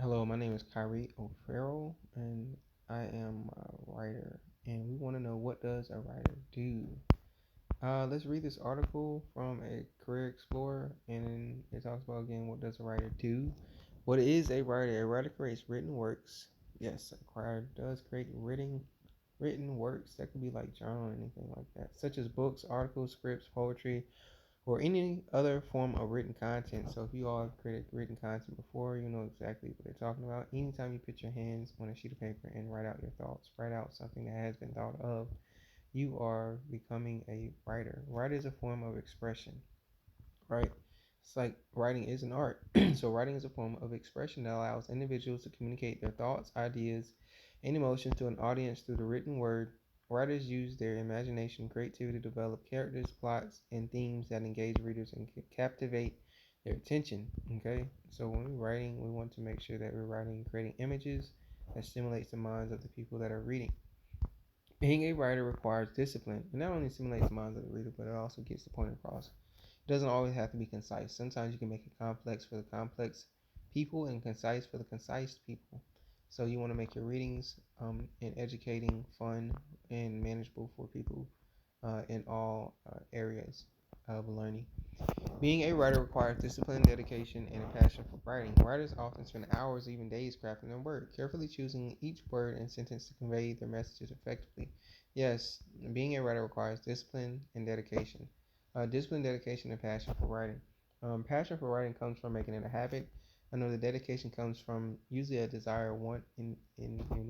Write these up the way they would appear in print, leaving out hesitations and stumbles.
Hello, my name is Kyrie O'Farrell, and I am a writer. And we want to know, what does a writer do? Let's read this article from a career explorer, and it talks about again, what does a writer do? What is a writer? A writer creates written works. Yes, a writer does create written works that could be like journal or anything like that, such as books, articles, scripts, poetry, or any other form of written content. So if you all have created written content before, you know exactly what they're talking about. Anytime you put your hands on a sheet of paper and write out your thoughts, write out something that has been thought of, you are becoming a writer. Writing is a form of expression, right? It's like writing is an art. So writing is a form of expression that allows individuals to communicate their thoughts, ideas, and emotions to an audience through the written word. Writers use their imagination and creativity to develop characters, plots, and themes that engage readers and captivate their attention. Okay, so when we're writing, we want to make sure that we're writing and creating images that stimulates the minds of the people that are reading. Being a writer requires discipline. It not only stimulates the minds of the reader, but it also gets the point across. It doesn't always have to be concise. Sometimes you can make it complex for the complex people and concise for the concise people. So you want to make your readings and educating, fun, and manageable for people in all areas of learning. Being a writer requires discipline, dedication, and a passion for writing. Writers often spend hours, even days, crafting their work, carefully choosing each word and sentence to convey their messages effectively. Yes, being a writer requires discipline and dedication. Discipline, dedication, and passion for writing. Passion for writing comes from making it a habit. I know the dedication comes from usually a desire, in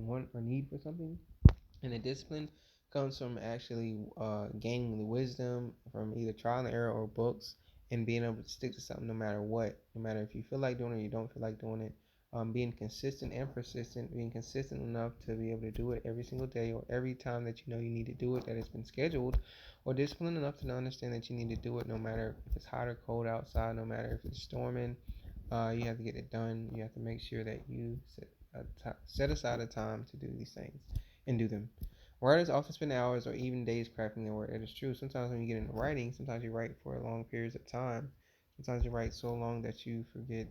want or need for something, and the discipline comes from actually gaining the wisdom from either trial and error or books, and being able to stick to something no matter what. No matter if you feel like doing it or you don't feel like doing it. Being consistent and persistent, being consistent enough to be able to do it every single day or every time that you know you need to do it, that it's been scheduled, or disciplined enough to understand that you need to do it no matter if it's hot or cold outside, no matter if it's storming. You have to get it done. You have to make sure that you set aside a time to do these things and do them. Writers often spend hours or even days crafting their work. That is true. Sometimes when you get into writing, sometimes you write for long periods of time. Sometimes you write so long that you forget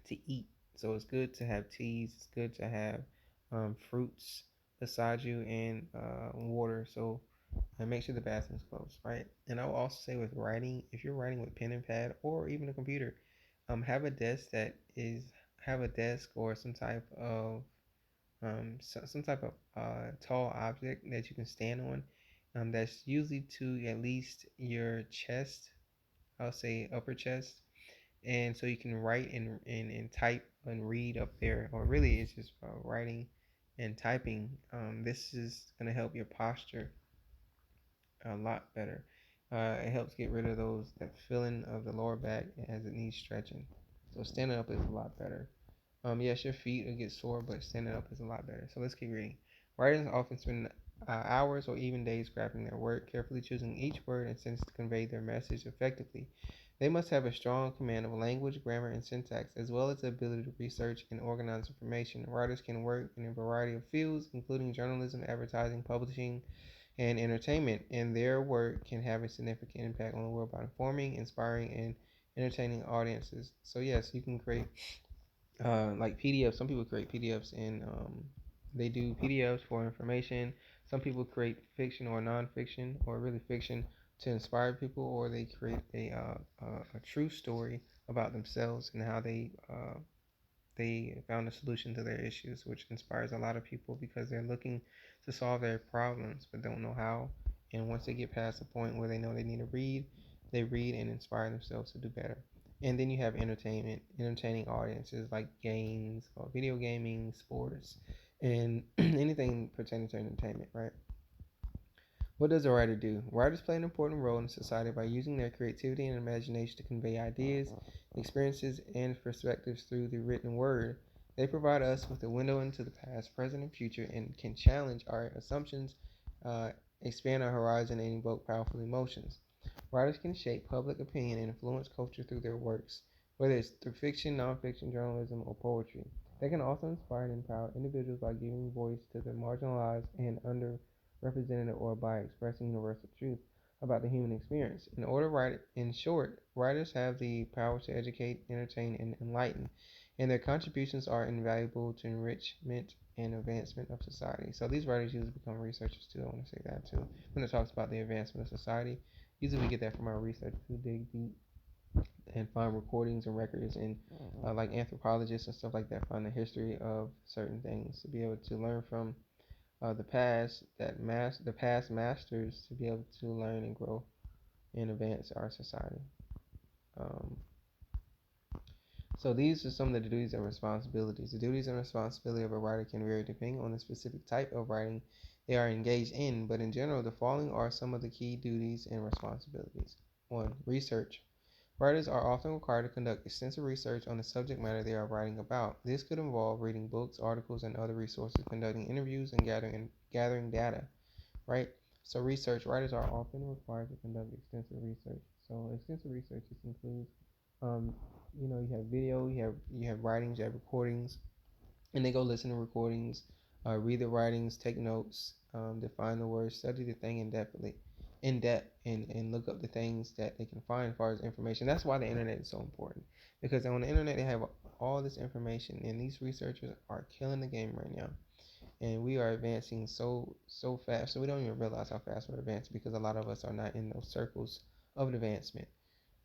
to eat. So it's good to have teas. It's good to have fruits beside you and water. So and make sure the bathroom's closed, right? And I will also say with writing, if you're writing with pen and pad or even a computer, have a desk that is have a desk or some type of tall object that you can stand on. That's usually to at least your chest. I'll say upper chest, and so you can write and type and read up there. Or really, it's just writing and typing. This is gonna help your posture a lot better. It helps get rid of that feeling of the lower back as it needs stretching. So standing up is a lot better. Yes, your feet will get sore, but standing up is a lot better. So let's keep reading. Writers often spend hours or even days crafting their work, carefully choosing each word and sentence to convey their message effectively. They must have a strong command of language, grammar, and syntax, as well as the ability to research and organize information. Writers can work in a variety of fields, including journalism, advertising, publishing, and entertainment, and their work can have a significant impact on the world by informing, inspiring, and entertaining audiences. So yes, you can create like PDFs. Some people create PDFs and they do PDFs for information. Some people create fiction or nonfiction or really fiction to inspire people, or they create a true story about themselves and how they found a solution to their issues, which inspires a lot of people because they're looking to solve their problems but don't know how. And once they get past the point where they know they need to read, they read and inspire themselves to do better. And then you have entertainment, entertaining audiences like games or video gaming, sports, and anything pertaining to entertainment, right? What does a writer do? Writers play an important role in society by using their creativity and imagination to convey ideas, experiences, and perspectives through the written word. They provide us with a window into the past, present, and future, and can challenge our assumptions, uh, expand our horizon, and invoke powerful emotions. Writers can shape public opinion and influence culture through their works, whether it's through fiction, nonfiction, journalism, or poetry. They can also inspire and empower individuals by giving voice to the marginalized and underrepresented, or by expressing universal truth about the human experience. In short, writers have the power to educate, entertain, and enlighten. and their contributions are invaluable to enrichment and advancement of society. So these writers usually become researchers too. I want to say that too. When it talks about the advancement of society, usually we get that from our researchers who dig deep and find recordings and records, and like anthropologists and stuff like that find the history of certain things to be able to learn from the past, the past masters, to be able to learn and grow and advance our society. Um, so these are some of the duties and responsibilities. The duties and responsibility of a writer can vary depending on the specific type of writing they are engaged in, but in general, the following are some of the key duties and responsibilities. 1. Research. Writers are often required to conduct extensive research on the subject matter they are writing about. This could involve reading books, articles, and other resources, conducting interviews, and gathering data. Right? So research writers are often required to conduct extensive research. So extensive research just includes, um, you have video, you have writings, you have recordings, and they go listen to recordings, read the writings, take notes, define the words, study the thing in depth, and look up the things that they can find as far as information. That's why the internet is so important, because on the internet they have all this information, and these researchers are killing the game right now. And we are advancing so fast, so we don't even realize how fast we're advancing, because a lot of us are not in those circles of advancement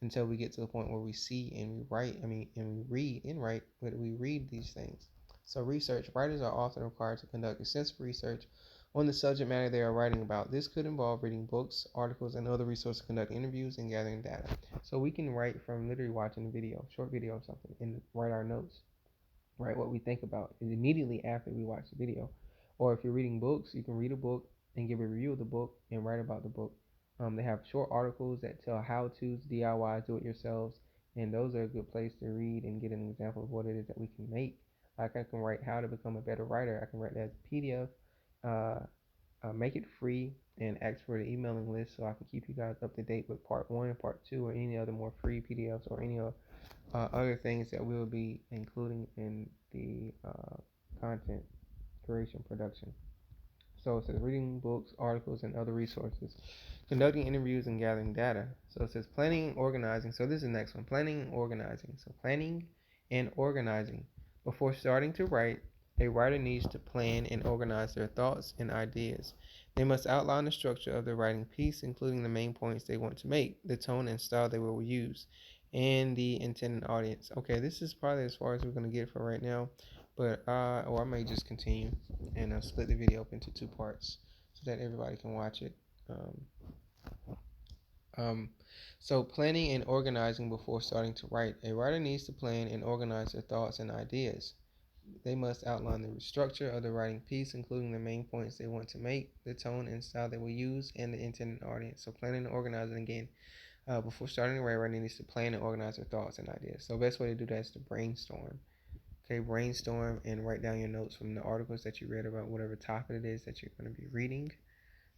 until we get to the point where we see and we write. And we read and write, but we read these things. So research writers are often required to conduct extensive research on the subject matter they are writing about. This could involve reading books, articles, and other resources, conducting interviews, and gathering data. So we can write from literally watching a video, short video or something, and write our notes, right? What we think about is immediately after we watch the video. Or if you're reading books, you can read a book and give a review of the book and write about the book. They have short articles that tell how to's, DIYs, do it yourselves, and those are a good place to read and get an example of what it is that we can make. Like I can write how to become a better writer. I can write that as a PDF, make it free, and ask for the emailing list so I can keep you guys up to date with part one and part two, or any other more free PDFs, or any other things that we'll be including in the content creation production. So it says reading books, articles, and other resources, conducting interviews, and gathering data. So it says planning and organizing. So this is the next one, planning and organizing. So planning and organizing. Before starting to write, a writer needs to plan and organize their thoughts and ideas. They must outline the structure of the writing piece, including the main points they want to make, the tone and style they will use, and the intended audience. Okay, this is probably as far as we're going to get for right now, but or I may just continue and split the video up into two parts so that everybody can watch it. Um, um, so planning and organizing before starting to write. A writer needs to plan and organize their thoughts and ideas. They must outline the structure of the writing piece, including the main points they want to make, the tone and style they will use, and the intended audience. So planning and organizing again. Before starting to write, writer needs to plan and organize their thoughts and ideas. So the best way to do that is to brainstorm. Okay, brainstorm and write down your notes from the articles that you read about whatever topic it is that you're going to be reading.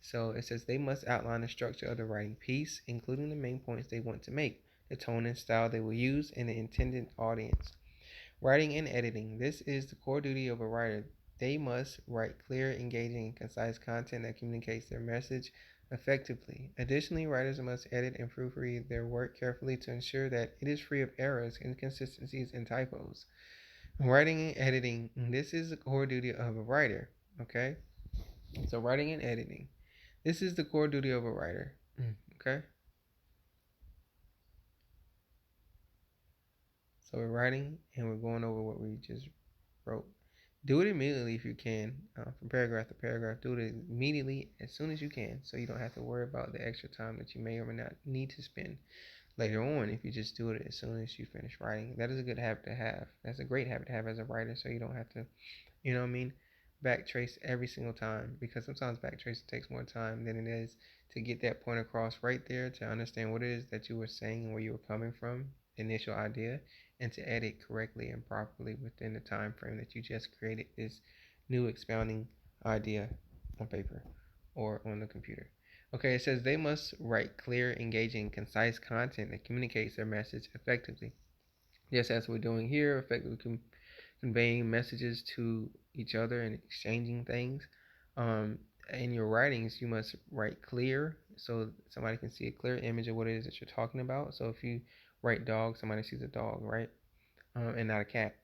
So it says they must outline the structure of the writing piece, including the main points they want to make, the tone and style they will use, and the intended audience. Writing and editing. This is the core duty of a writer. They must write clear, engaging, and concise content that communicates their message effectively. Additionally, writers must edit and proofread their work carefully to ensure that it is free of errors, inconsistencies, and typos. Writing and editing. This is the core duty of a writer. Okay? So, writing and editing. This is the core duty of a writer. Okay? So, we're writing and we're going over what we just wrote. Do it immediately if you can, from paragraph to paragraph. Do it immediately as soon as you can, so you don't have to worry about the extra time that you may or may not need to spend later on if you just do it as soon as you finish writing. That is a good habit to have. That's a great habit to have as a writer, so you don't have to, you know what I mean, backtrace every single time, because sometimes backtracing takes more time than it is to get that point across right there, to understand what it is that you were saying and where you were coming from, the initial idea, and to edit correctly and properly within the time frame that you just created this new expounding idea on paper or on the computer. Okay, it says they must write clear, engaging, concise content that communicates their message effectively. Just as we're doing here, effectively conveying messages to each other and exchanging things. In your writings, you must write clear so somebody can see a clear image of what it is that you're talking about. So if you write dog, somebody sees a dog, right? And not a cat.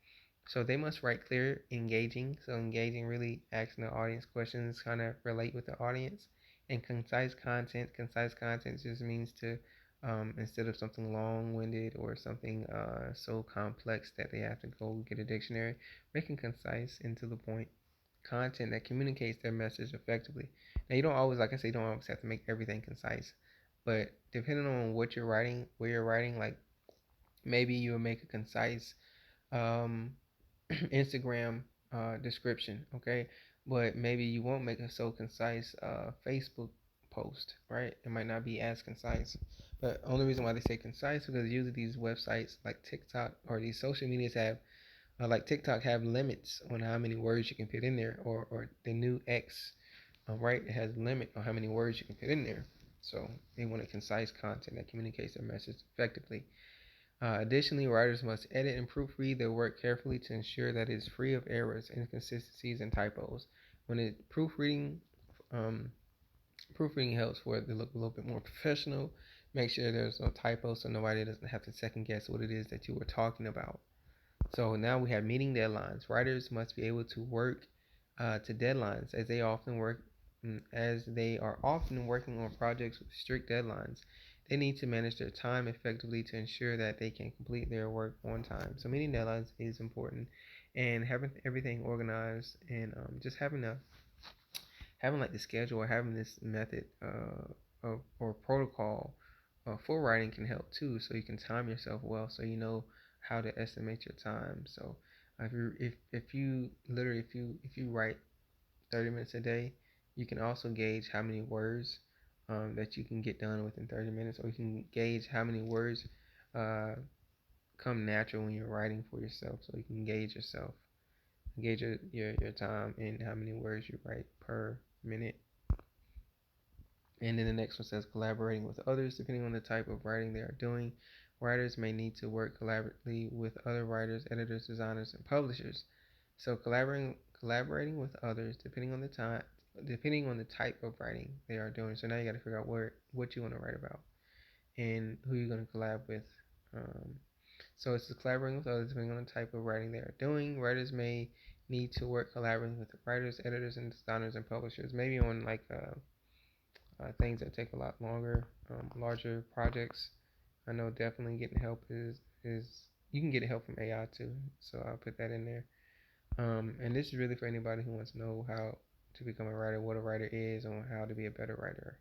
So they must write clear, engaging. So engaging, really asking the audience questions, kind of relate with the audience, and concise content. Concise content just means to instead of something long-winded or something so complex that they have to go get a dictionary, making concise and to the point content that communicates their message effectively. Now you don't always, like I say, you don't always have to make everything concise, but depending on what you're writing, where you're writing, like maybe you'll make a concise um, Instagram description, okay? But maybe you won't make a so concise Facebook post, right? It might not be as concise. But only reason why they say concise because usually these websites like TikTok or these social medias have like TikTok have limits on how many words you can put in there, or the new X, right? It has a limit on how many words you can put in there. So they want a concise content that communicates their message effectively. Additionally, writers must edit and proofread their work carefully to ensure that it is free of errors, inconsistencies, and typos. When it um, proofreading helps for it to look a little bit more professional. Make sure there's no typos so nobody doesn't have to second guess what it is that you were talking about. So now we have meeting deadlines. Writers must be able to work to deadlines as they are often working on projects with strict deadlines. They need to manage their time effectively to ensure that they can complete their work on time. So meeting deadlines is important, and having everything organized and just having like the schedule or having this method or protocol for writing can help too. So you can time yourself well, so you know how to estimate your time. So if you literally if you write 30 minutes a day, you can also gauge how many words that you can get done within 30 minutes, or you can gauge how many words uh, come natural when you're writing for yourself. So you can gauge yourself, gauge your time and how many words you write per minute. And then the next one says collaborating with others. Depending on the type of writing they are doing, writers may need to work collaboratively with other writers, editors, designers, and publishers. So collaborating with others, depending on the type of writing they are doing. So now you got to figure out what you want to write about and who you're going to collab with. Um, so it's collaborating with others depending on the type of writing they are doing. Writers may need to work collaborating with writers, editors, and designers and publishers. Maybe on like things that take a lot longer, larger projects. I know definitely getting help is you can get help from AI too, so I'll put that in there. And this is really for anybody who wants to know how to become a writer, what a writer is, and how to be a better writer.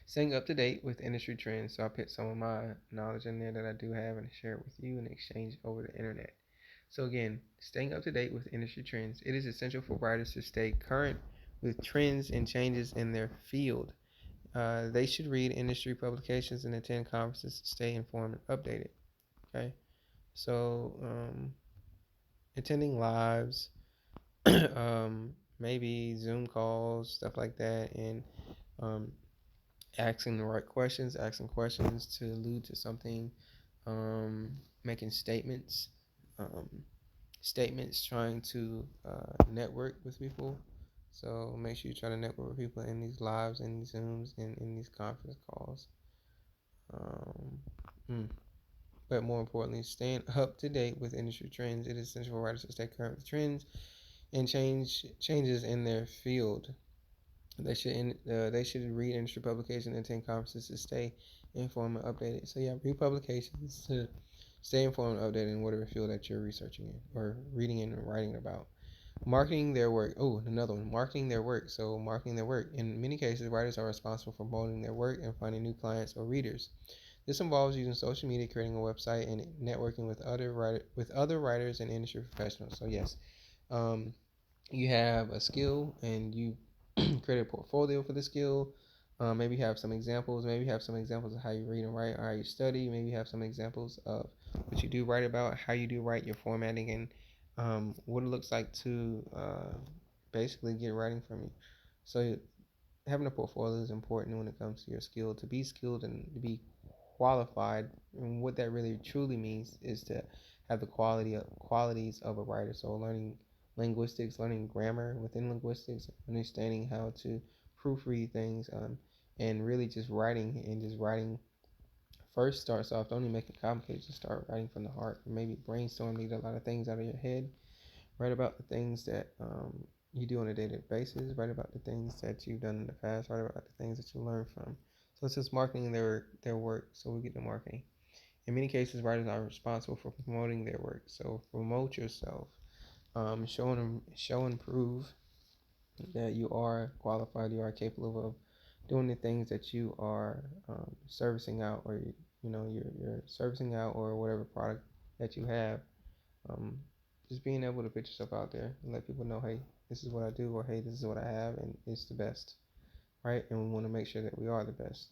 Staying up to date with industry trends, so I put some of my knowledge in there that I do have and share it with you in exchange over the internet. So again, staying up to date with industry trends, it is essential for writers to stay current with trends and changes in their field. They should read industry publications and attend conferences to stay informed and updated. Okay, so attending lives, maybe Zoom calls, stuff like that, and um, asking the right questions, asking questions to allude to something, making um, statements, trying to network with people. So make sure you try to network with people in these lives, in these Zooms, and in these conference calls. Um, mm. But more importantly, staying up to date with industry trends. It is essential for writers to stay current with trends and changes in their field. They should read industry publications and attend conferences to stay informed and updated. So yeah, read publications to stay informed and updated in whatever field that you're researching in or reading and writing about. Marketing their work. Oh, another one. Marketing their work. So marketing their work. In many cases, writers are responsible for promoting their work and finding new clients or readers. This involves using social media, creating a website, and networking with other writers and industry professionals. So yes, um, you have a skill and you create a portfolio for the skill. Maybe you have some examples. Maybe you have some examples of how you read and write, or how you study. Maybe you have some examples of what you do write about, how you do write, your formatting, and what it looks like to basically get writing from you. So having a portfolio is important when it comes to your skill. To be skilled and to be qualified, and what that really truly means is to have the qualities of a writer. So learning linguistics, learning grammar within linguistics, understanding how to proofread things, and really just writing first starts off, don't even make it complicated. Just start writing from the heart. Maybe brainstorm, leave a lot of things out of your head. Write about the things that you do on a daily basis. Write about the things that you've done in the past. Write about the things that you learned from. So it's just marketing their work. So we get the marketing. In many cases, writers are responsible for promoting their work. So promote yourself. Show and prove that you are qualified. You are capable of doing the things that you are servicing out, or you're servicing out, or whatever product that you have. Um, just being able to put yourself out there and let people know, hey, this is what I do, or hey, this is what I have, and it's the best, right? And we want to make sure that we are the best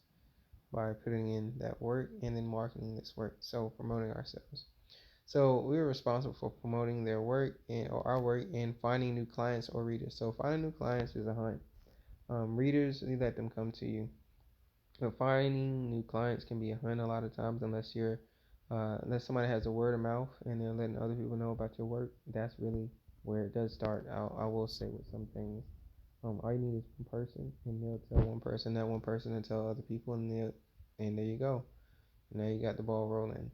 by putting in that work and then marketing this work. So promoting ourselves. So we are responsible for promoting their work or our work and finding new clients or readers. So finding new clients is a hunt. Readers, you let them come to you. But finding new clients can be a hunt a lot of times unless somebody has a word of mouth and they're letting other people know about your work. That's really where it does start. I will say with some things. All you need is one person, and they'll tell one person, that one person, and tell other people, and there you go. Now you got the ball rolling.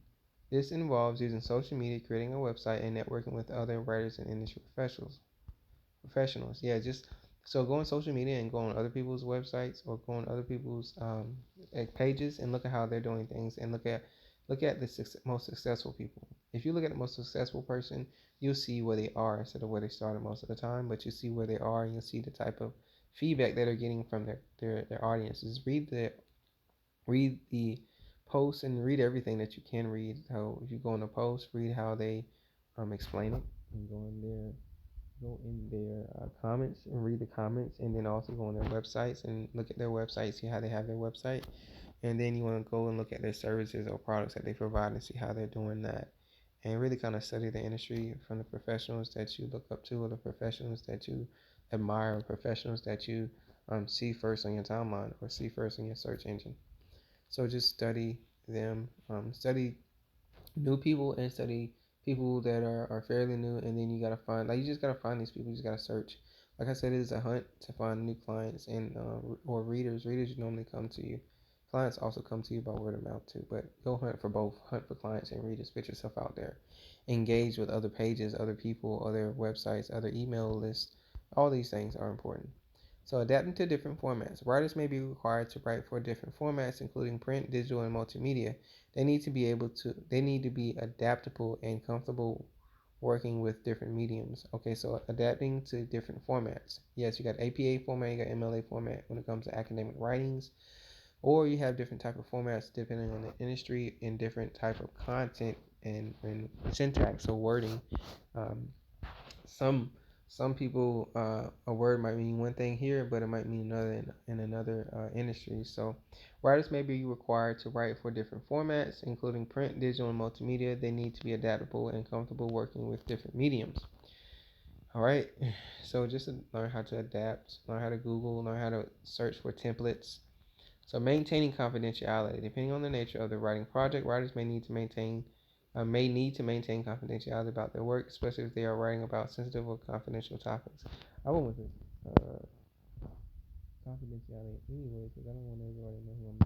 This involves using social media, creating a website, and networking with other writers and industry professionals. Yeah, just so go on social media and go on other people's websites or go on other people's pages and look at how they're doing things and look at the most successful people. If you look at the most successful person, you'll see where they are instead of where they started most of the time. But you see where they are, and you'll see the type of feedback that they're getting from their audiences. Read the posts and read everything that you can read. So if you go on a post, read how they explain it, and go in their comments and read the comments, and then also go on their websites and look at their website, see how they have their website, and then you want to go and look at their services or products that they provide and see how they're doing that, and really kind of study the industry from the professionals that you look up to, or the professionals that you admire, or professionals that you see first on your timeline or see first in your search engine. So just study them, study new people and study people that are fairly new, and then you gotta find, like, you just gotta find these people. You just gotta search. Like I said, it is a hunt to find new clients and or readers. Readers normally come to you. Clients also come to you by word of mouth too, but go hunt for both. Hunt for clients and readers. Put yourself out there. Engage with other pages, other people, other websites, other email lists. All these things are important. So adapting to different formats. Writers may be required to write for different formats, including print, digital, and multimedia. They need to be adaptable and comfortable working with different mediums. Okay, so adapting to different formats. Yes, you got APA format, you got MLA format when it comes to academic writings, or you have different type of formats depending on the industry and different type of content and syntax or wording. Um, some some people a word might mean one thing here, but it might mean another in another industry. So writers may be required to write for different formats, including print, digital, and multimedia. They need to be adaptable and comfortable working with different mediums. All right, so just to learn how to adapt, learn how to Google, learn how to search for templates. So maintaining confidentiality. Depending on the nature of the writing project, writers may need to maintain confidentiality about their work, especially if they are writing about sensitive or confidential topics. I went with this confidentiality anyway because I don't want everybody to know who I'm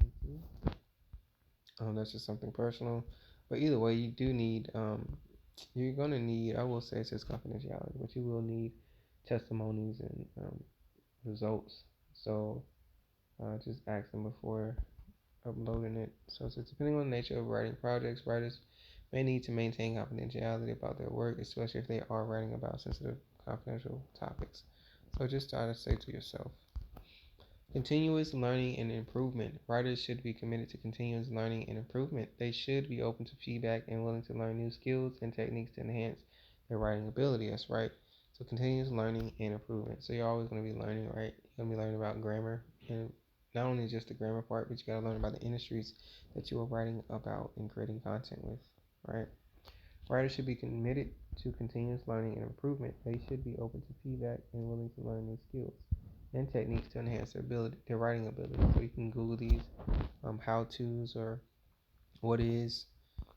into. That's just something personal. But either way, you do need you're gonna need. I will say it says confidentiality, but you will need testimonies and results. So just ask them before uploading it. So it's depending on the nature of writing projects, writers may need to maintain confidentiality about their work, especially if they are writing about sensitive, confidential topics. So just try to say to yourself, continuous learning and improvement. Writers should be committed to continuous learning and improvement. They should be open to feedback and willing to learn new skills and techniques to enhance their writing ability. That's right. So continuous learning and improvement. So you're always going to be learning, right? You're going to be learning about grammar, and not only just the grammar part, but you got to learn about the industries that you are writing about and creating content with, right? Writers should be committed to continuous learning and improvement. They should be open to feedback and willing to learn new skills and techniques to enhance their writing ability. So you can Google these how-tos or what is.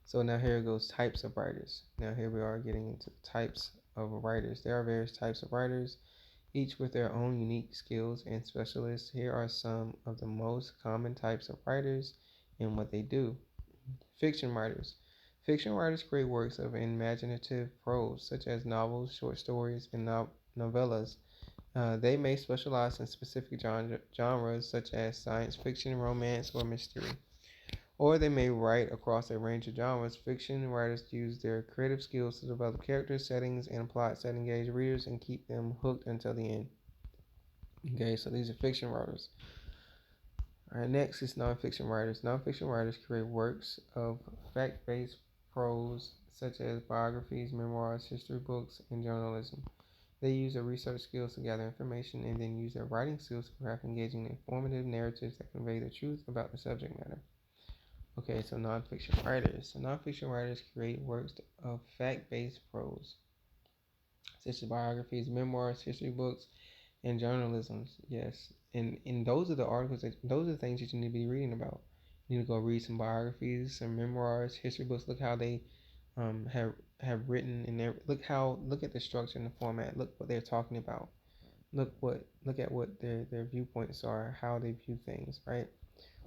So now here goes types of writers. Now here we are getting into types of writers. There are various types of writers, each with their own unique skills and specialists. Here are some of the most common types of writers and what they do. Fiction writers. Fiction writers create works of imaginative prose, such as novels, short stories, and novellas. They may specialize in specific genres, such as science fiction, romance, or mystery. Or they may write across a range of genres. Fiction writers use their creative skills to develop characters, settings, and plots that engage readers and keep them hooked until the end. Okay, so these are fiction writers. All right, next is nonfiction writers. Nonfiction writers create works of fact-based prose, such as biographies, memoirs, history books, and journalism. They use their research skills to gather information and then use their writing skills to craft engaging, informative narratives that convey the truth about the subject matter. Okay, so nonfiction writers. So nonfiction writers create works of fact-based prose, such as biographies, memoirs, history books, and journalisms. Yes, and those are the articles those are the things that you need to be reading about. You need to go read some biographies, some memoirs, history books. Look how they have written in there. Look at the structure and the format. Look what they're talking about. Look at what their viewpoints are, how they view things, right?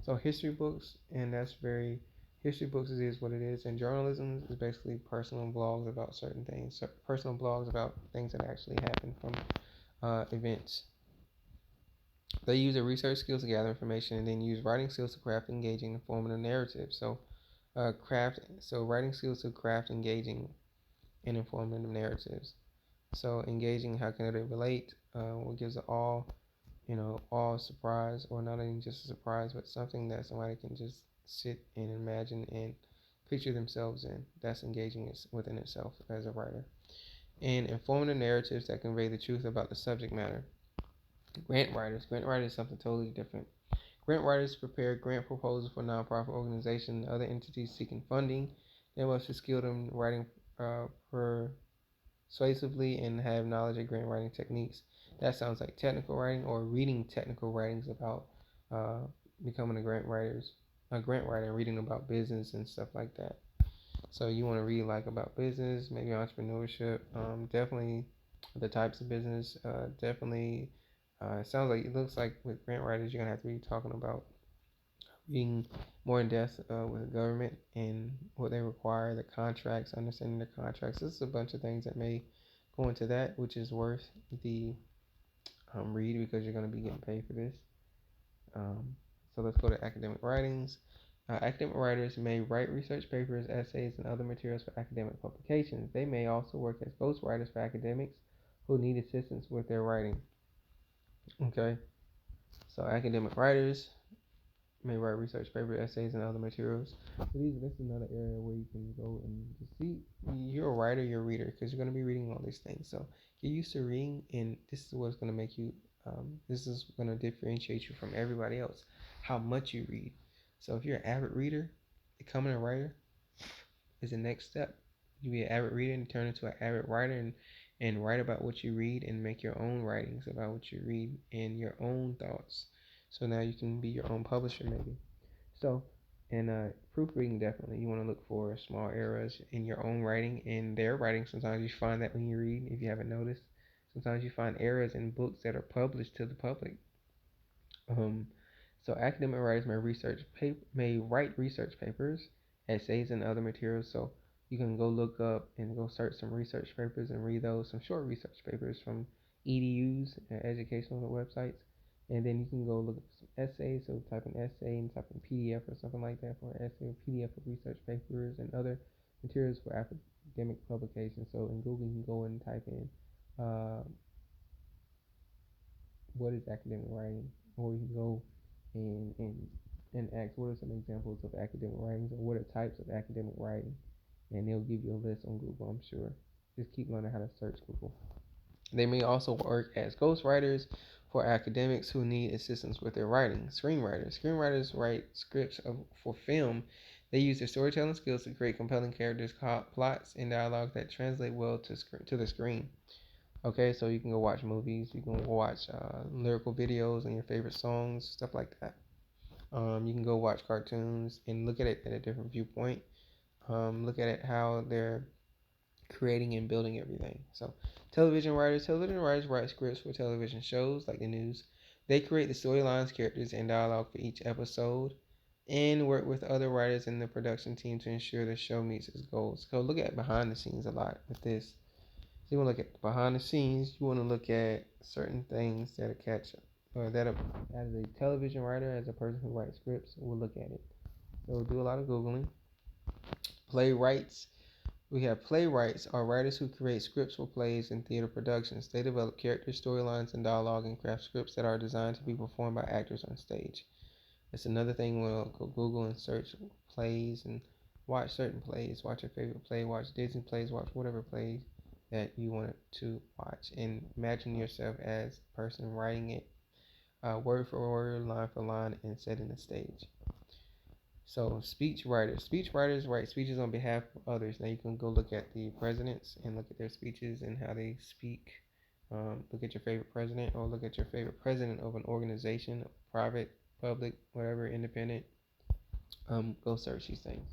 So history books, and that's very history books is what it is, and journalism is basically personal blogs about certain things, so personal blogs about things that actually happen from events. They use their research skills to gather information, and then use writing skills to craft engaging, informative narratives. So writing skills to craft engaging and informative narratives. So engaging, how can it relate? What gives it all, all surprise, or not even just a surprise, but something that somebody can just sit and imagine and picture themselves in. That's engaging within itself as a writer. And informative narratives that convey the truth about the subject matter. Grant writers. Grant writers is something totally different. Grant writers prepare grant proposals for nonprofit organizations and other entities seeking funding. They must be skilled in writing persuasively and have knowledge of grant writing techniques. That sounds like technical writing, or reading technical writings about uh, becoming a grant writer, and reading about business and stuff like that. So you want to read like about business, maybe entrepreneurship, definitely the types of business, definitely. It looks like with grant writers, you're gonna have to be talking about being more in depth with the government and what they require, the contracts, understanding the contracts. This is a bunch of things that may go into that, which is worth the read, because you're going to be getting paid for this. Um, so let's go to academic writings. Academic writers may write research papers, essays, and other materials for academic publications. They may also work as ghostwriters for academics who need assistance with their writing. Okay, so academic writers may write research papers, essays, and other materials. So this is another area where you can go and just see. You're a writer, you're a reader, because you're going to be reading all these things. So get used to reading, and this is what's going to make you. This is going to differentiate you from everybody else. How much you read. So if you're an avid reader, becoming a writer is the next step. You be an avid reader and turn into an avid writer, and write about what you read, and make your own writings about what you read and your own thoughts. So now you can be your own publisher, maybe. So, and proofreading, definitely. You want to look for small errors in your own writing and their writing. Sometimes you find that when you read, if you haven't noticed. Sometimes you find errors in books that are published to the public. Um, so academic writers may write research papers, essays, and other materials. So you can go look up and go search some research papers and read those, some short research papers from EDUs, educational websites, and then you can go look at some essays. So type in essay and type in PDF or something like that for an essay, or PDF of research papers and other materials for academic publications. So in Google, you can go and type in uh, what is academic writing, or you can go and ask what are some examples of academic writings, or what are types of academic writing, and they'll give you a list on Google, I'm sure. Just keep learning how to search Google. They may also work as ghostwriters for academics who need assistance with their writing. Screenwriters write scripts for film. They use their storytelling skills to create compelling characters, plots, and dialogue that translate well to the screen. Okay, so you can go watch movies, you can go watch lyrical videos and your favorite songs, stuff like that. You can go watch cartoons and look at it at a different viewpoint. Look at it how they're creating and building everything. So, television writers write scripts for television shows like the news. They create the storylines, characters, and dialogue for each episode. and work with other writers in the production team to ensure the show meets its goals. So look at behind the scenes a lot with this. So you want to look at behind the scenes. You want to look at certain things that catch up, or that as a television writer, as a person who writes scripts, will look at it. So we'll do a lot of googling. Playwrights. We have playwrights are writers who create scripts for plays and theater productions. They develop characters, storylines, and dialogue and craft scripts that are designed to be performed by actors on stage. It's another thing when I'll go Google and search plays and watch certain plays. Watch your favorite play. Watch Disney plays. Watch whatever plays that you want to watch. And imagine yourself as the person writing it, word for word, line for line, and setting the stage. So speech writers. Speech writers write speeches on behalf of others. Now you can go look at the presidents and look at their speeches and how they speak. Look at your favorite president, or look at your favorite president of an organization, private, public, whatever, independent. Go search these things.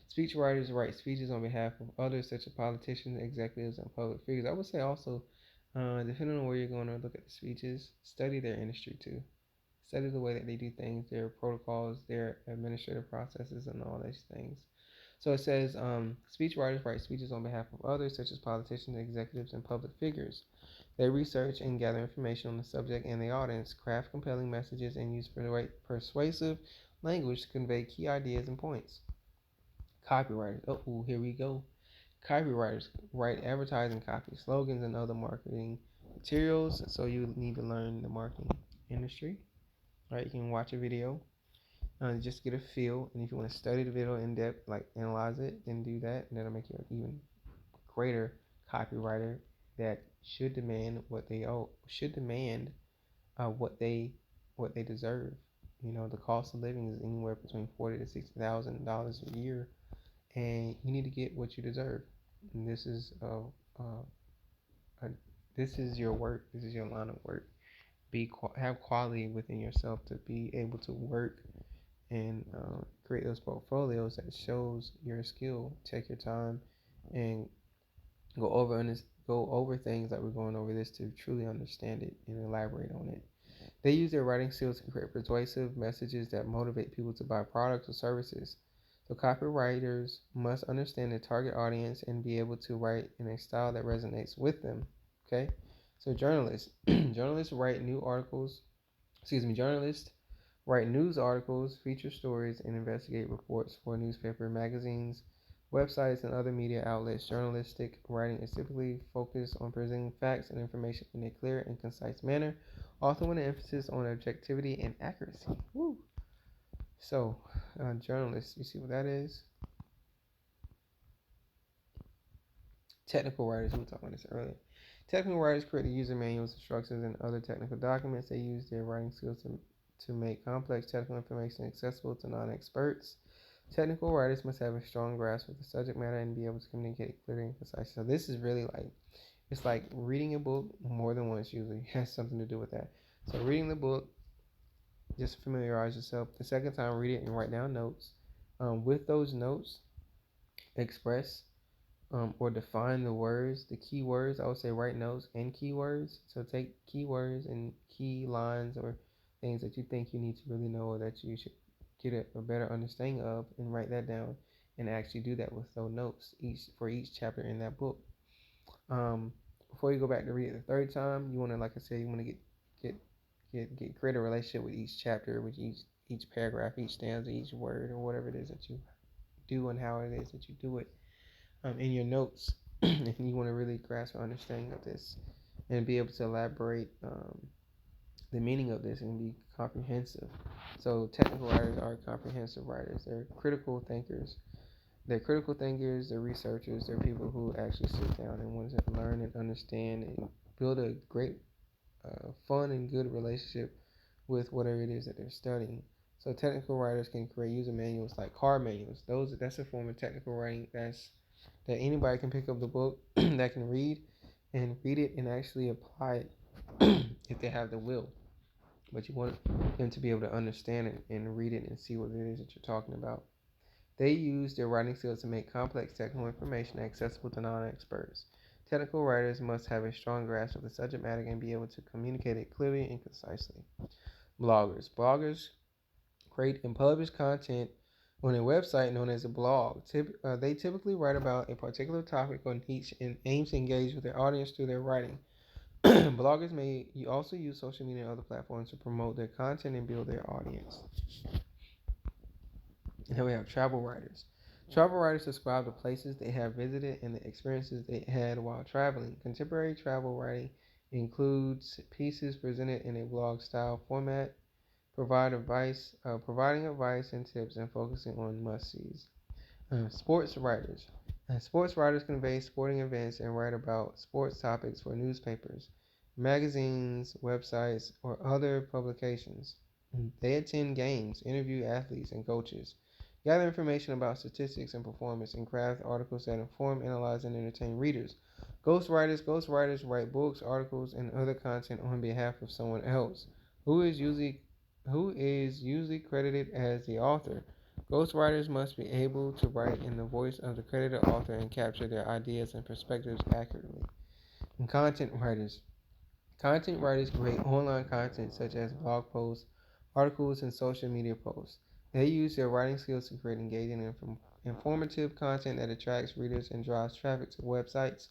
Speech writers write speeches on behalf of others, such as politicians, executives, and public figures. I would say also, depending on where you're going to look at the speeches, study their industry too. Study the way that they do things, their protocols, their administrative processes, and all these things. So it says, speech writers write speeches on behalf of others, such as politicians, executives, and public figures. They research and gather information on the subject and the audience, craft compelling messages, and use persuasive language to convey key ideas and points. Copywriters. Oh, here we go. Copywriters write advertising copy, slogans, and other marketing materials. So you need to learn the marketing industry. Right, you can watch a video, just get a feel, and if you want to study the video in depth, like analyze it, then do that, and that'll make you an even greater copywriter that should demand what they owe, should demand what they deserve. You know, the cost of living is anywhere between $40,000 to $60,000 a year, and you need to get what you deserve. And a this is your work. This is your line of work. Have quality within yourself to be able to work and create those portfolios that shows your skill. Take your time and go over go over things like we're going over this to truly understand it and elaborate on it. They use their writing skills to create persuasive messages that motivate people to buy products or services. So copywriters must understand the target audience and be able to write in a style that resonates with them. Okay? So journalists. Journalists write news articles, feature stories, and investigate reports for newspaper, magazines, websites, and other media outlets. Journalistic writing is typically focused on presenting facts and information in a clear and concise manner, often with an emphasis on objectivity and accuracy. Woo. So, journalists, you see what that is? Technical writers, we were talking about this earlier. Technical writers create user manuals, instructions, and other technical documents. They use their writing skills to make complex technical information accessible to non-experts. Technical writers must have a strong grasp of the subject matter and be able to communicate clearly and concisely. So this is really it's like reading a book more than once usually has something to do with that. So reading the book, just familiarize yourself. The second time, read it and write down notes. With those notes, express or define the words, the key words. I would say write notes and keywords. So take keywords and key lines or things that you think you need to really know or that you should get a better understanding of, and write that down and actually do that with those notes for each chapter in that book. Before you go back to read it the third time, you want to, like I said, you want to create a relationship with each chapter, with each paragraph, each stanza, each word, or whatever it is that you do and how it is that you do it. In your notes, if you want to really grasp an understanding of this and be able to elaborate the meaning of this and be comprehensive. So technical writers are comprehensive writers. They're critical thinkers. They're researchers, they're people who actually sit down and want to learn and understand and build a great, fun and good relationship with whatever it is that they're studying. So technical writers can create user manuals like car manuals. That's a form of technical writing that anybody can pick up the book that can read it and actually apply it if they have the will. But you want them to be able to understand it and read it and see what it is that you're talking about. They use their writing skills to make complex technical information accessible to non-experts. Technical writers must have a strong grasp of the subject matter and be able to communicate it clearly and concisely. Bloggers create and publish content on a website known as a blog. They typically write about a particular topic or niche and aim to engage with their audience through their writing. Bloggers may also use social media and other platforms to promote their content and build their audience. And then we have travel writers. Travel writers describe the places they have visited and the experiences they had while traveling. Contemporary travel writing includes pieces presented in a blog style format, providing advice and tips and focusing on must-sees. Sports writers. Sports writers convey sporting events and write about sports topics for newspapers, magazines, websites, or other publications. They attend games, interview athletes and coaches, gather information about statistics and performance, and craft articles that inform, analyze, and entertain readers. Ghostwriters write books, articles, and other content on behalf of someone else, who is usually credited as the author. Ghostwriters must be able to write in the voice of the credited author and capture their ideas and perspectives accurately. And content writers create online content such as blog posts, articles, and social media posts. They use their writing skills to create engaging and informative content that attracts readers and drives traffic to websites.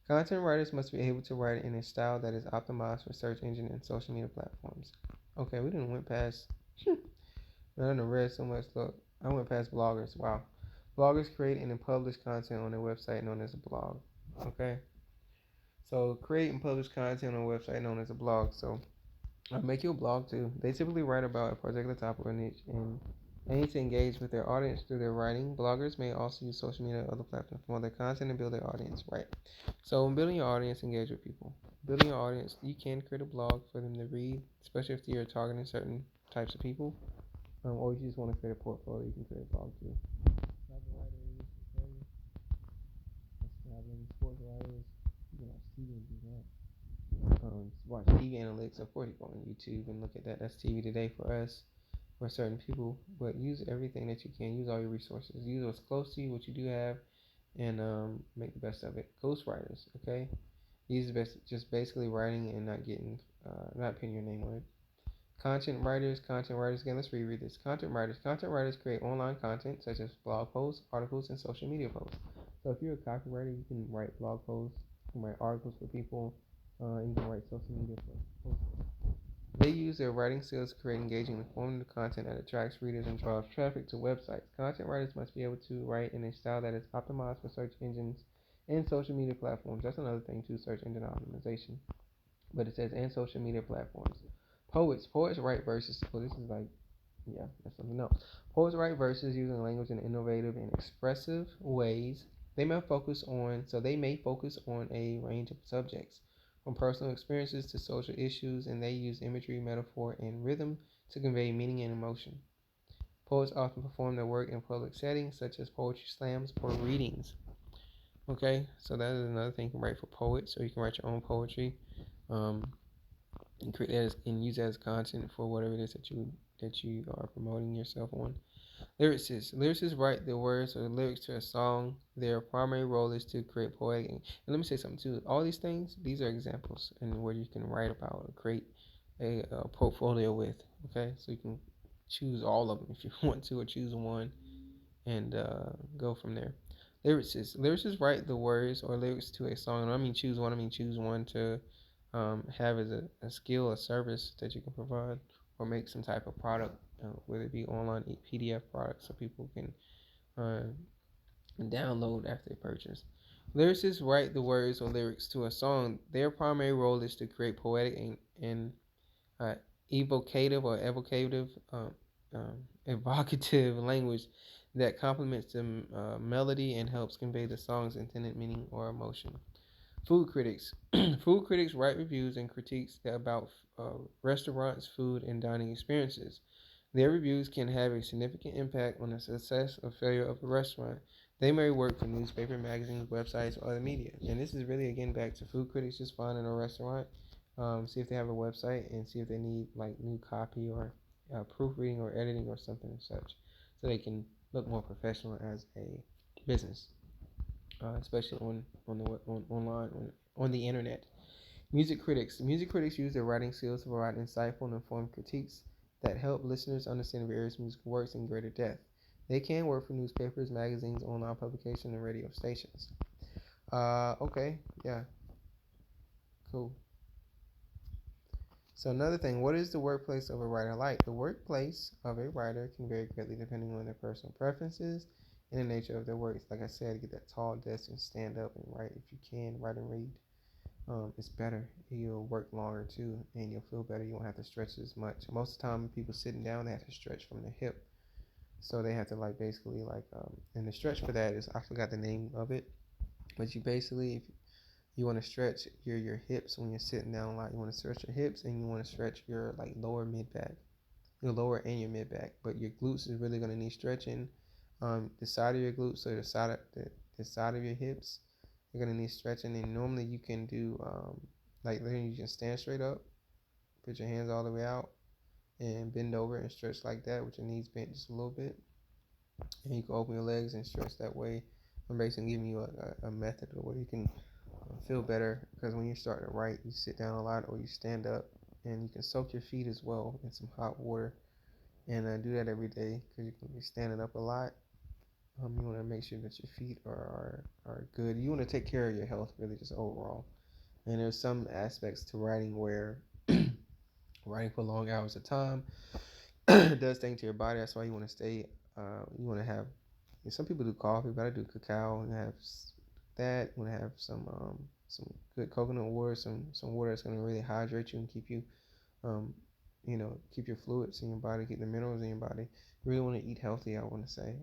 Content writers must be able to write in a style that is optimized for search engine and social media platforms. Okay, we didn't went past. I didn't read so much. Look, I went past bloggers. Wow, bloggers create and publish content on their website known as a blog. Okay, so create and publish content on a website known as a blog. So make your blog too. They typically write about a particular topic or niche and aim to engage with their audience through their writing. Bloggers may also use social media or other platforms to promote their content and build their audience. Right. So in building your audience, engage with people. Building your audience, you can create a blog for them to read, especially if you're targeting certain types of people. Or if you just want to create a portfolio, you can create a blog too. Travel writers, okay. Traveling sports writers, you can watch TV and do that. Watch TV analytics. Of course, you go on YouTube and look at that. That's TV today for us, for certain people. But use everything that you can. Use all your resources. Use what's close to you, what you do have, and make the best of it. Ghostwriters, okay. These are just basically writing and not putting your name on it. Content writers. Again, let's reread this. Content writers create online content such as blog posts, articles, and social media posts. So if you're a copywriter, you can write blog posts, you can write articles for people, you can write social media posts. They use their writing skills to create engaging, informative content that attracts readers and draws traffic to websites. Content writers must be able to write in a style that is optimized for search engines and social media platforms. That's another thing too, search engine optimization. But it says and social media platforms. Poets write verses. Well, this is like, yeah, that's something else. Poets write verses using language in innovative and expressive ways. They may focus on a range of subjects, from personal experiences to social issues, and they use imagery, metaphor, and rhythm to convey meaning and emotion. Poets often perform their work in public settings, such as poetry slams or readings. Okay, so that is another thing you can write for poets, or you can write your own poetry. And create that and use that as content for whatever it is that you are promoting yourself on. Lyricists write the words or the lyrics to a song. Their primary role is to create poetic. And let me say something too. All these things, these are examples and where you can write about or create a portfolio with. Okay, so you can choose all of them if you want to, or choose one and go from there. Lyricists write the words or lyrics to a song. And I mean choose one. I mean choose one to have as a skill, a service that you can provide, or make some type of product, whether it be online PDF products so people can download after they purchase. Lyricists write the words or lyrics to a song. Their primary role is to create poetic and uh, evocative language that complements the melody and helps convey the song's intended meaning or emotion. Food critics. Food critics write reviews and critiques about restaurants, food, and dining experiences. Their reviews can have a significant impact on the success or failure of a restaurant. They may work for newspaper, magazines, websites, or other media. And this is really, again, back to food critics just finding a restaurant, see if they have a website, and see if they need like new copy or proofreading or editing or something of such, so they can look more professional as a business. Especially on the internet. Music critics use their writing skills to provide insightful and informed critiques. that help listeners understand various musical works in greater depth. They can work for newspapers, magazines, online publications, and radio stations. Okay, yeah, cool. So another thing, what is the workplace of a writer like? The workplace of a writer can vary greatly depending on their personal preferences and the nature of their work. Like I said, get that tall desk and stand up and write if you can, write and read. It's better. You'll work longer too, and you'll feel better. You won't have to stretch as much. Most of the time, people sitting down, they have to stretch from the hip, so they have to like basically and the stretch for that is I forgot the name of it, but you basically if you want to stretch your hips when you're sitting down, like you want to stretch your hips and you want to stretch your like lower mid back, your lower and your mid back, but your glutes is really gonna need stretching. The side of your glutes, so the side of your hips, you're gonna need stretching. And normally you can do like then you can stand straight up, put your hands all the way out, and bend over and stretch like that with your knees bent just a little bit. And you can open your legs and stretch that way. I'm basically giving you a method of where you can feel better, because when you start to write, you sit down a lot or you stand up, and you can soak your feet as well in some hot water, and do that every day because you can be standing up a lot. You want to make sure that your feet are good. You want to take care of your health really just overall. And there's some aspects to writing where writing for long hours of time does things to your body. That's why you want to stay. You want to have. Some people do coffee, but I do cacao and have that. You want to have some good coconut water, some water that's going to really hydrate you and keep you um, keep your fluids in your body, keep the minerals in your body. You really want to eat healthy, I want to say.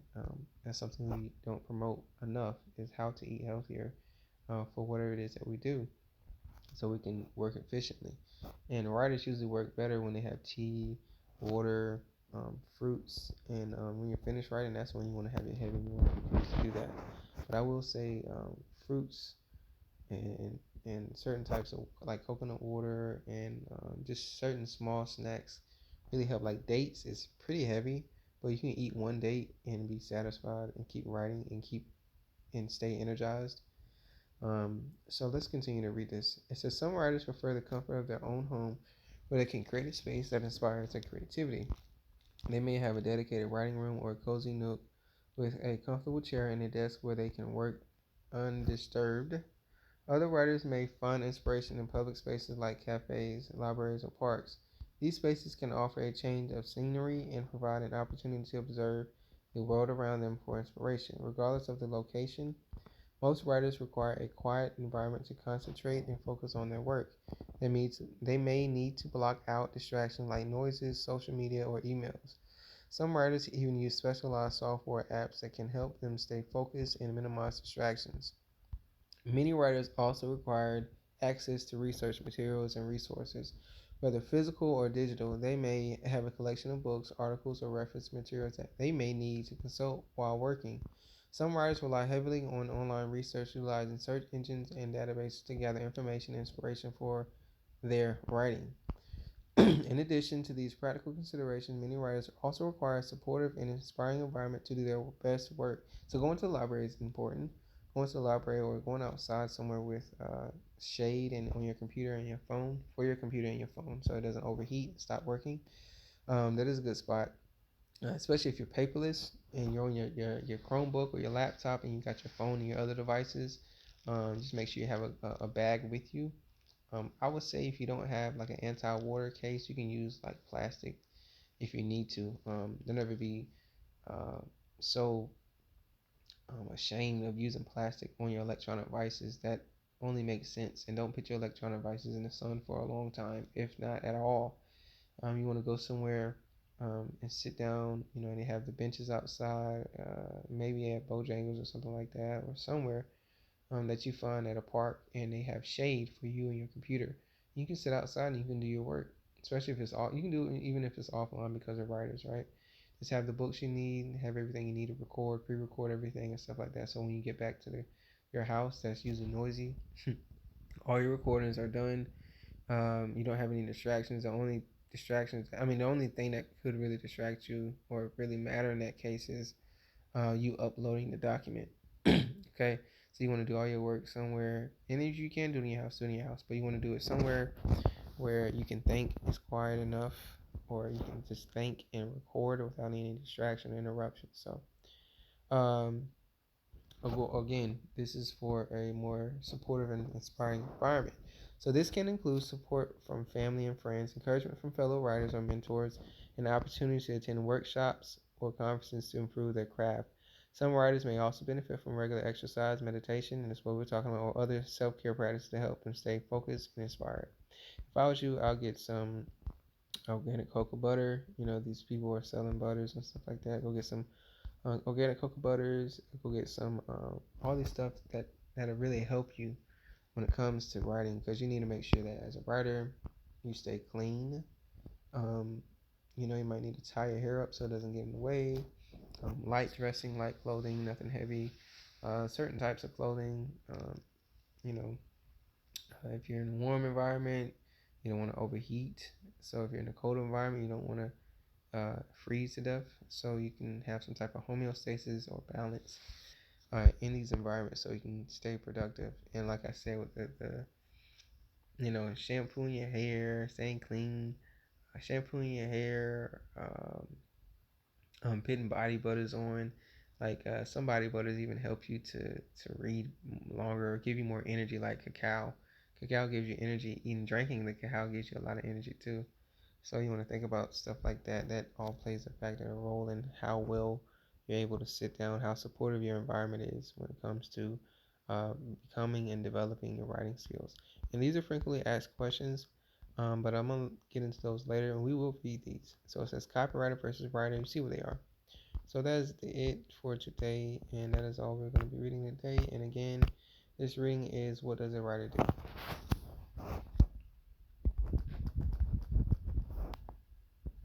That's something we don't promote enough, is how to eat healthier for whatever it is that we do, so we can work efficiently. And writers usually work better when they have tea, water, fruits, and when you're finished writing, that's when you want to have your heavy meal to do that. But I will say fruits and certain types of like coconut water and just certain small snacks really help. Like dates is pretty heavy, but you can eat one date and be satisfied and keep writing and keep and stay energized. So let's continue to read this. It says some writers prefer the comfort of their own home where they can create a space that inspires their creativity. They may have a dedicated writing room or a cozy nook with a comfortable chair and a desk where they can work undisturbed. Other writers may find inspiration in public spaces like cafes, libraries, or parks. These spaces can offer a change of scenery and provide an opportunity to observe the world around them for inspiration. Regardless of the location, most writers require a quiet environment to concentrate and focus on their work. They may need to block out distractions like noises, social media, or emails. Some writers even use specialized software apps that can help them stay focused and minimize distractions. Many writers also required access to research materials and resources. Whether physical or digital, they may have a collection of books, articles, or reference materials that they may need to consult while working. Some writers rely heavily on online research, utilizing search engines and databases to gather information and inspiration for their writing. In addition to these practical considerations, many writers also require a supportive and inspiring environment to do their best work. So going to the library is important. Going to the library or going outside somewhere with shade and on your computer and your phone, for your computer and your phone, so it doesn't overheat and stop working. That is a good spot, especially if you're paperless and you're on your Chromebook or your laptop and you got your phone and your other devices. Just make sure you have a bag with you. I would say if you don't have like an anti-water case, you can use like plastic if you need to. Don't ever be uh, so ashamed of using plastic on your electronic devices. That only makes sense. And don't put your electronic devices in the sun for a long time, if not at all. You want to go somewhere and sit down, and they have the benches outside, maybe at Bojangles or something like that, or somewhere that you find at a park, and they have shade for you and your computer. You can sit outside and you can do your work, especially if it's all. You can do it even if it's offline because they're writers, right? Just have the books you need, have everything you need to record, pre-record everything and stuff like that. So when you get back to your house that's usually noisy, all your recordings are done. You don't have any distractions. The only thing that could really distract you or really matter in that case is you uploading the document. Okay, so you want to do all your work somewhere, and if you can do it in your house, but you want to do it somewhere where you can think, it's quiet enough, or you can just think and record without any distraction or interruption. So, um, again, this is for a more supportive and inspiring environment. So, this can include support from family and friends, encouragement from fellow writers or mentors, and the opportunity to attend workshops or conferences to improve their craft. Some writers may also benefit from regular exercise, meditation, and that's what we're talking about, or other self care practices to help them stay focused and inspired. If I was you, I'll get some organic cocoa butter. These people are selling butters and stuff like that. Go get some organic cocoa butters. Go get some all these stuff that'll really help you when it comes to writing, because you need to make sure that as a writer you stay clean. Um, you might need to tie your hair up so it doesn't get in the way. Light dressing, light clothing, nothing heavy. Certain types of clothing. You know, if you're in a warm environment, you don't want to overheat. So if you're in a cold environment, you don't want to freeze to death. So you can have some type of homeostasis or balance in these environments, so you can stay productive. And like I said, with the shampooing your hair, staying clean, shampooing your hair, putting body butters on. Like some body butters even help you to read longer or give you more energy, like cacao. Cacao gives you energy. Even drinking the cacao gives you a lot of energy too. So you want to think about stuff like that. That all plays a factor, a role in how well you're able to sit down, how supportive your environment is when it comes to uh, becoming and developing your writing skills. And these are frequently asked questions, but I'm gonna get into those later, and we will read these. So it says copywriter versus writer. You see what they are. So that is it for today, and that is all we're going to be reading today. And again, this reading is What Does a Writer Do?